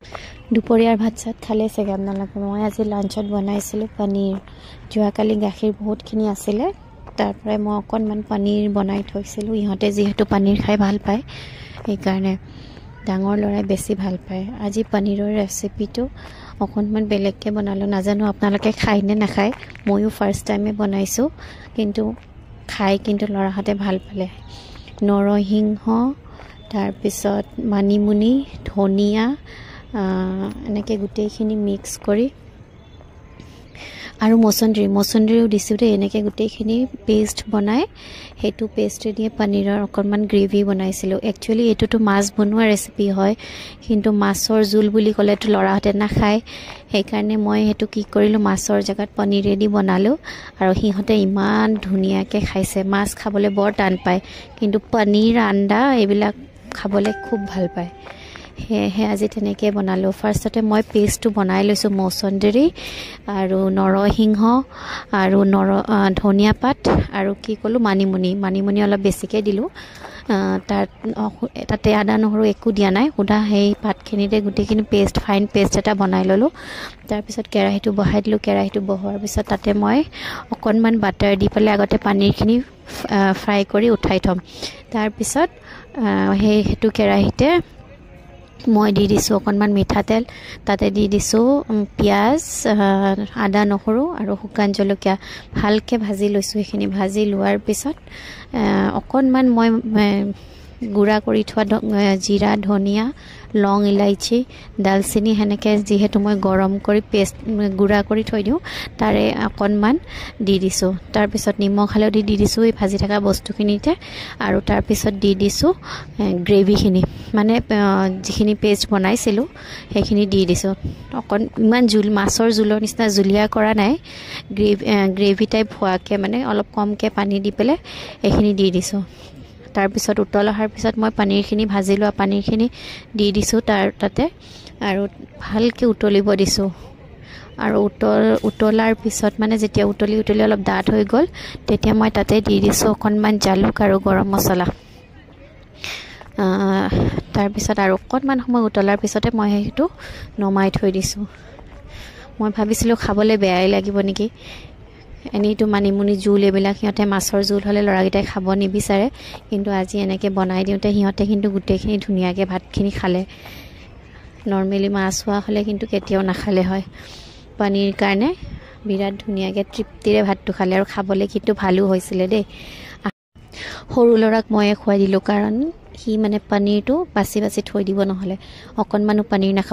দুপৰীয়াৰ ভাত চাত খালে চাগে আপোনালোকে। মই আজি লাঞ্চত বনাইছিলোঁ পনীৰ। যোৱাকালি গাখীৰ বহুতখিনি আছিলে, তাৰ পৰাই মই অকণমান পনীৰ বনাই থৈছিলোঁ। ইহঁতে যিহেতু পনীৰ খাই ভাল পায়, সেইকাৰণে ডাঙৰ ল'ৰাই বেছি ভাল পায়। আজি পনীৰৰ ৰেচিপিটো অকণমান বেলেগকৈ বনালোঁ। নাজানো আপোনালোকে খায় নে নাখায়, ময়ো ফাৰ্ষ্ট টাইমে বনাইছোঁ, কিন্তু কিন্তু ল'ৰাহঁতে ভাল পালে। নৰসিংহ, তাৰপিছত মানিমুনি, ধনিয়া, এনেকৈ গোটেইখিনি মিক্স কৰি, আৰু মচন্দৰীও দিছোঁ দেই। এনেকৈ গোটেইখিনি পেষ্ট বনাই, সেইটো পেষ্টেদিয়ে পনীৰৰ অকণমান গ্ৰেভি বনাইছিলোঁ। একচুৱেলি এইটোতো মাছ বনোৱা ৰেচিপি হয়, কিন্তু মাছৰ জোল বুলি ক'লেতো ল'ৰাহঁতে নাখায়। সেইকাৰণে মই সেইটো কি কৰিলোঁ, মাছৰ জেগাত পনীৰেদি বনালোঁ, আৰু সিহঁতে ইমান ধুনীয়াকৈ খাইছে। মাছ খাবলৈ বৰ টান পায়, কিন্তু পনীৰ, আণ্ডা এইবিলাক খাবলৈ খুব ভাল পায়। সেয়েহে আজি তেনেকৈ বনালোঁ। ফাৰ্ষ্টতে মই পেষ্টটো বনাই লৈছোঁ, মচন্দৰী আৰু নৰসিংহ আৰু ধনিয়া পাত আৰু কি ক'লোঁ, মানিমুনি অলপ বেছিকৈ দিলোঁ। তাতে আদা নহৰু একো দিয়া নাই, সুদা সেই পাতখিনিতে গোটেইখিনি ফাইন পেষ্ট এটা বনাই ল'লোঁ। তাৰপিছত কেৰাহীটো বহাই দিলোঁ। কেৰাহীটো বহোৱাৰ পিছত তাতে মই অকণমান বাটাৰ দি পেলাই আগতে পনীৰখিনি ফ্ৰাই কৰি উঠাই থ'ম। তাৰপিছত সেইটো কেৰাহীতে মই দি দিছোঁ অকণমান মিঠাতেল, তাতে দি দিছোঁ পিঁয়াজ, আদা নহৰু আৰু শুকান জলকীয়া। ভালকৈ ভাজি লৈছোঁ। সেইখিনি ভাজি লোৱাৰ পিছত অকণমান মই গুড়া কৰি থোৱা জিৰা, ধনিয়া, লং, ইলাইচি, ডালচেনি, সেনেকৈ যিহেতু মই গৰম কৰি গুড়া কৰি থৈ দিওঁ, তাৰে অকণমান দি দিছোঁ। তাৰপিছত নিমখ হালধি দি দিছোঁ এই ভাজি থকা বস্তুখিনিতে, আৰু তাৰপিছত দি দিছোঁ গ্ৰেভিখিনি, মানে যিখিনি পেষ্ট বনাইছিলোঁ সেইখিনি দি দিছোঁ। ইমান মাছৰ জোলৰ নিচিনা জুলীয়া কৰা নাই, গ্ৰেভি টাইপ হোৱাকৈ, মানে অলপ কমকৈ পানী দি পেলাই এইখিনি দি দিছোঁ। তাৰপিছত উতল অহাৰ পিছত মই পনীৰখিনি ভাজি লোৱা পনীৰখিনি দি দিছোঁ তাতে, আৰু ভালকৈ উতলিব দিছোঁ। আৰু উতলাৰ পিছত, মানে যেতিয়া উতলি অলপ ডাঠ হৈ গ'ল, তেতিয়া মই তাতে দি দিছোঁ অকণমান জালুক আৰু গৰম মছলা। তাৰপিছত আৰু অকণমান সময় উতলাৰ পিছতে মই সেইটো নমাই থৈ দিছোঁ। মই ভাবিছিলোঁ খাবলৈ বেয়াই লাগিব নেকি, এনেইতো মানিমুনি জোল এইবিলাক সিহঁতে মাছৰ জোল হ'লে ল'ৰাকেইটাই খাব নিবিচাৰে, কিন্তু আজি এনেকৈ বনাই দিওঁতে সিহঁতে কিন্তু গোটেইখিনি ধুনীয়াকৈ ভাতখিনি খালে। নৰ্মেলি মাছ হোৱা হ'লে কিন্তু কেতিয়াও নাখালে হয়। পনীৰ কাৰণে বিৰাট ধুনীয়াকৈ তৃপ্তিৰে ভাতটো খালে, আৰু খাবলৈ কিন্তু ভালো হৈছিলে দেই। সৰু ল'ৰাক ময়ে খুৱাই দিলোঁ, কাৰণ সি মানে পনীৰটো বাছি থৈ দিব, নহ'লে অকণমানো পনীৰ নাখাব।